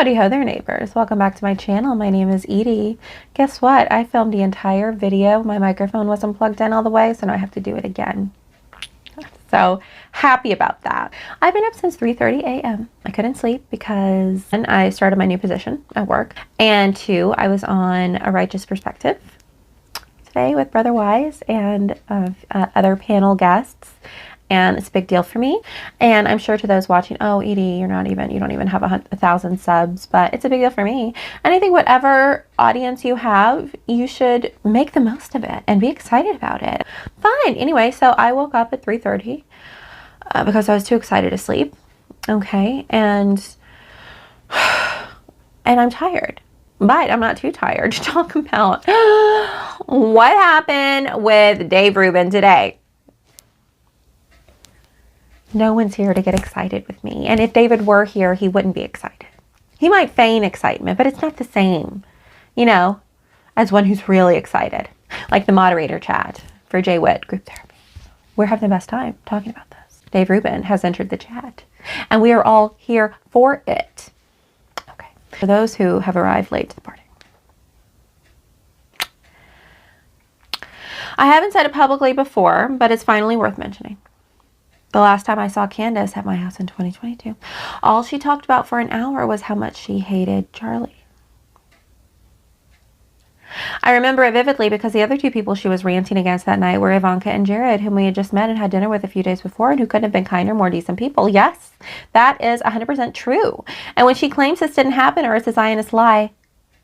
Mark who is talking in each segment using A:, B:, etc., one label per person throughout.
A: Howdy ho there, neighbors. Welcome back to my channel. My name is Edie. Guess what? I filmed the entire video. My microphone wasn't plugged in all the way, so now I have to do it again. So happy about that. I've been up since 3:30 a.m. I couldn't sleep because I started my new position at work, and 2, I was on A Righteous Perspective today with Brother Wise and other panel guests. And it's a big deal for me. And I'm sure to those watching, oh, Edie, you don't even have 1,000 subs, but it's a big deal for me. And I think whatever audience you have, you should make the most of it and be excited about it. Fine. Anyway, so I woke up at 3:30 because I was too excited to sleep. Okay. And I'm tired. But I'm not too tired to talk about what happened with Dave Rubin today. No one's here to get excited with me. And if David were here, he wouldn't be excited. He might feign excitement, but it's not the same, you know, as one who's really excited. Like the moderator chat for Jay Witt Group Therapy. We're having the best time talking about this. Dave Rubin has entered the chat, and we are all here for it. Okay. For those who have arrived late to the party. I haven't said it publicly before, but it's finally worth mentioning. The last time I saw Candace at my house in 2022, all she talked about for an hour was how much she hated Charlie. I remember it vividly because the other 2 people she was ranting against that night were Ivanka and Jared, whom we had just met and had dinner with a few days before, and who couldn't have been kinder, more decent people. Yes, that is 100% true. And when she claims this didn't happen or it's a Zionist lie,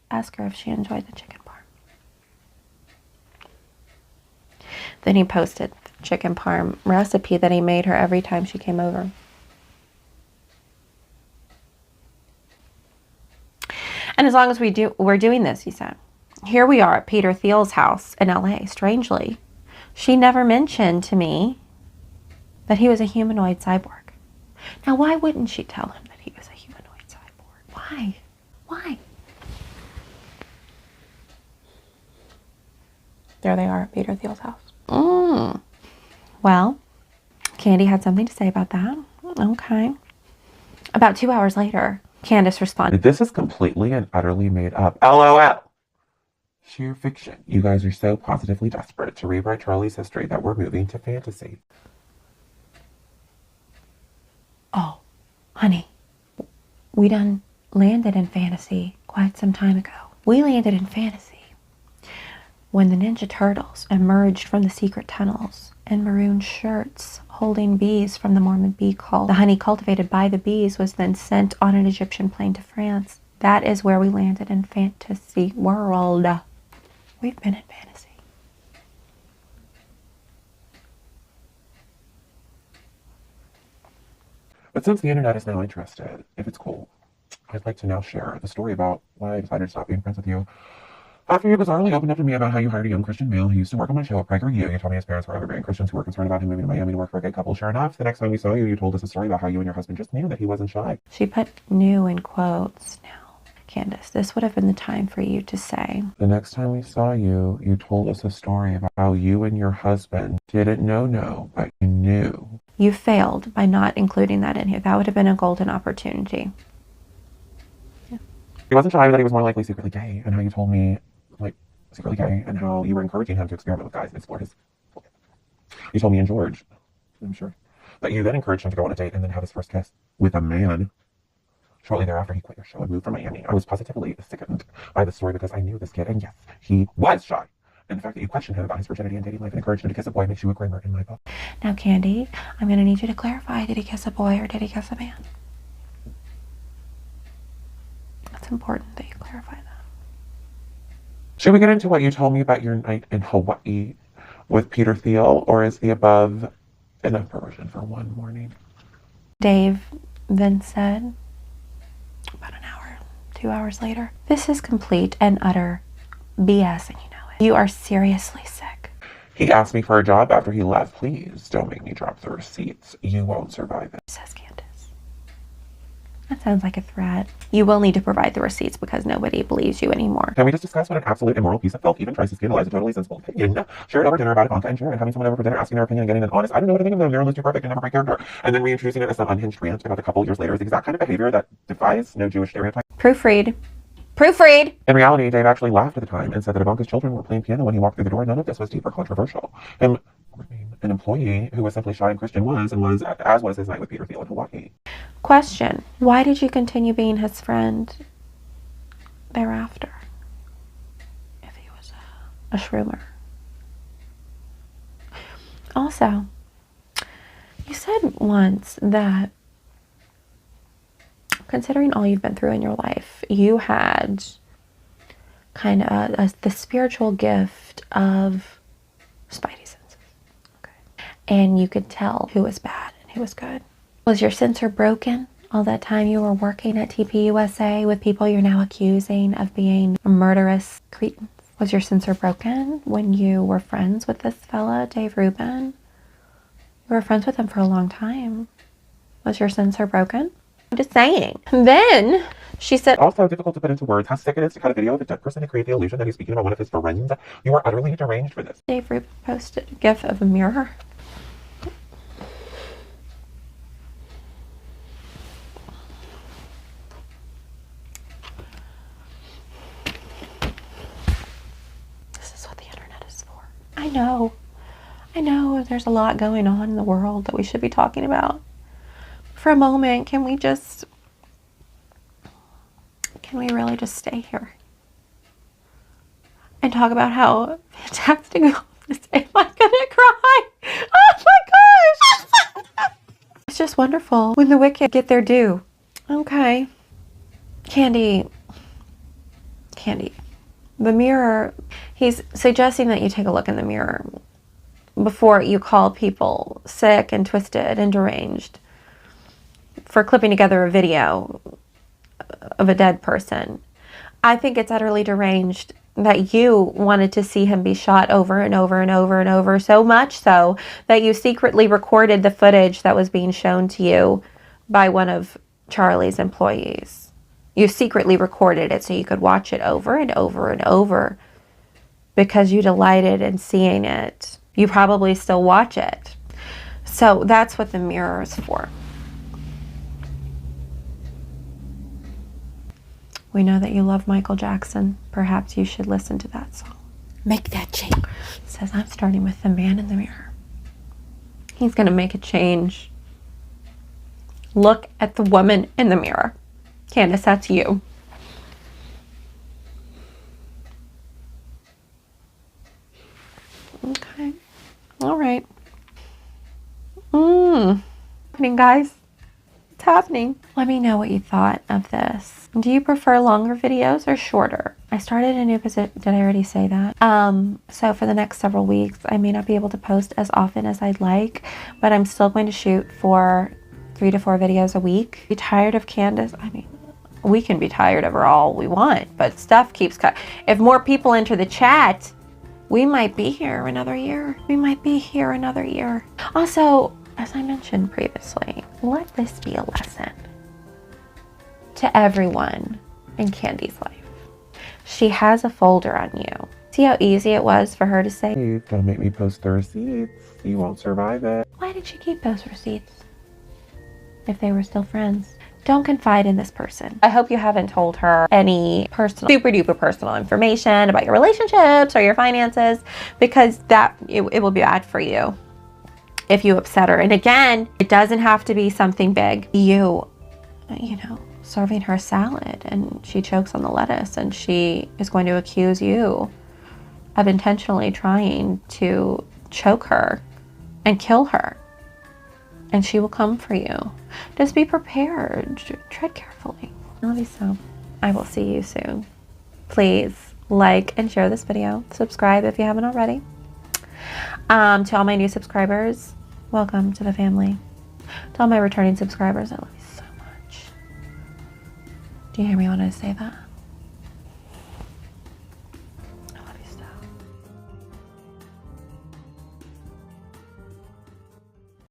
A: ask her if she enjoyed the chicken parm. Then he posted chicken parm recipe that he made her every time she came over. And as long as we're doing this, he said. Here we are at Peter Thiel's house in LA. Strangely, she never mentioned to me that he was a humanoid cyborg. Now, why wouldn't she tell him that he was a humanoid cyborg? Why? Why? There they are at Peter Thiel's house. Well, Candy had something to say about that. Okay. About 2 hours later, Candace responded,
B: "This is completely and utterly made up. LOL. Sheer fiction. You guys are so positively desperate to rewrite Charlie's history that we're moving to fantasy."
A: Oh, honey, we done landed in fantasy quite some time ago. We landed in fantasy when the Ninja Turtles emerged from the secret tunnels in maroon shirts, holding bees from the Mormon bee cult. The honey cultivated by the bees was then sent on an Egyptian plane to France. That is where we landed in fantasy world. We've been in fantasy.
B: But since the internet is now interested, if it's cool, I'd like to now share the story about why I decided to stop being friends with you. After you bizarrely opened up to me about how you hired a young Christian male who used to work on my show at PragerU, you told me his parents were overbearing Christians who were concerned about him moving to Miami to work for a gay couple. Sure enough, the next time we saw you, you told us a story about how you and your husband just knew that he wasn't shy.
A: She put "new" in quotes now. Candace, this would have been the time for you to say,
B: the next time we saw you, you told us a story about how you and your husband didn't know, but you knew.
A: You failed by not including that in here. That would have been a golden opportunity.
B: Yeah. He wasn't shy, but that he was more likely secretly gay, and how you told me, like, secretly gay, and how you were encouraging him to experiment with guys and explore his... You told me and George, I'm sure, that you then encouraged him to go on a date and then have his first kiss with a man. Shortly thereafter, he quit your show and moved from Miami. I was positively sickened by the story because I knew this kid, and yes, he was shy. And the fact that you questioned him about his virginity and dating life and encouraged him to kiss a boy makes you a grimmer in my book.
A: Now, Candy, I'm going to need you to clarify, did he kiss a boy or did he kiss a man? It's important that you clarify that.
B: Should we get into what you told me about your night in Hawaii with Peter Thiel, or is the above enough perversion for one morning?
A: Dave then said, about an hour, 2 hours later, this is complete and utter BS, and you know it. You are seriously sick.
B: He asked me for a job after he left. Please don't make me drop the receipts. You won't survive it,
A: Says Candace. That sounds like a threat. You will need to provide the receipts because nobody believes you anymore.
B: Can we just discuss what an absolute immoral piece of filth even tries to scandalize a totally sensible opinion? Shared over dinner about Ivanka and Jared, having someone over for dinner asking their opinion and getting an honest, I don't know what to think of them, they're almost too perfect and never break character. And then reintroducing it as some unhinged rant about a couple years later is the exact kind of behavior that defies no Jewish stereotype.
A: Proofread. Proofread!
B: In reality, Dave actually laughed at the time and said that Ivanka's children were playing piano when he walked through the door. None of this was deep or controversial. Him, an employee who was simply shy and Christian was his night with Peter Thiel in Hawaii.
A: Question. Why did you continue being his friend thereafter? If he was a shroomer. Also, you said once that considering all you've been through in your life, you had kind of the spiritual gift of spidey senses. Okay. And you could tell who was bad and who was good. Was your sensor broken all that time you were working at TPUSA with people you're now accusing of being murderous cretins? Was your sensor broken when you were friends with this fella, Dave Rubin? You were friends with him for a long time. Was your sensor broken? I'm just saying. And then she said,
B: also difficult to put into words how sick it is to cut a video of a dead person to create the illusion that he's speaking about one of his friends. You are utterly deranged for this.
A: Dave Rubin posted a gif of a mirror. This is what the internet is for. I know there's a lot going on in the world that we should be talking about. For a moment, can we really just stay here and talk about how fantastic it was? Am I gonna cry? Oh my gosh! It's just wonderful when the wicked get their due. Okay. Candy, the mirror, he's suggesting that you take a look in the mirror before you call people sick and twisted and deranged for clipping together a video of a dead person. I think it's utterly deranged that you wanted to see him be shot over and over and over and over, so much so that you secretly recorded the footage that was being shown to you by one of Charlie's employees. You secretly recorded it so you could watch it over and over and over because you delighted in seeing it. You probably still watch it. So that's what the mirror is for. We know that you love Michael Jackson. Perhaps you should listen to that song. Make that change. It says, I'm starting with the man in the mirror. He's going to make a change. Look at the woman in the mirror. Candace, that's you. Okay. All right. What's happening, guys? It's happening. Let me know what you thought of this. Do you prefer longer videos or shorter? I started a new position. Did I already say that? So for the next several weeks, I may not be able to post as often as I'd like, but I'm still going to shoot for 3 to 4 videos a week. Be tired of Candace? I mean, we can be tired of her all we want, but stuff keeps cut. If more people enter the chat, we might be here another year. We might be here another year. Also, as I mentioned previously, let this be a lesson to everyone in Candy's life. She has a folder on you. See how easy it was for her to say,
B: Please don't make me post the receipts. You won't survive it.
A: why did she keep those receipts if they were still friends? Don't confide in this person. I hope you haven't told her any personal, super duper personal information about your relationships or your finances, because it will be bad for you if you upset her. And again, it doesn't have to be something big. You know, serving her salad and she chokes on the lettuce and she is going to accuse you of intentionally trying to choke her and kill her. And she will come for you. Just be prepared. Tread carefully. I love you so. I will see you soon. Please like and share this video. Subscribe if you haven't already. To all my new subscribers, welcome to the family. To all my returning subscribers, I love you so much. Do you hear me when I say that?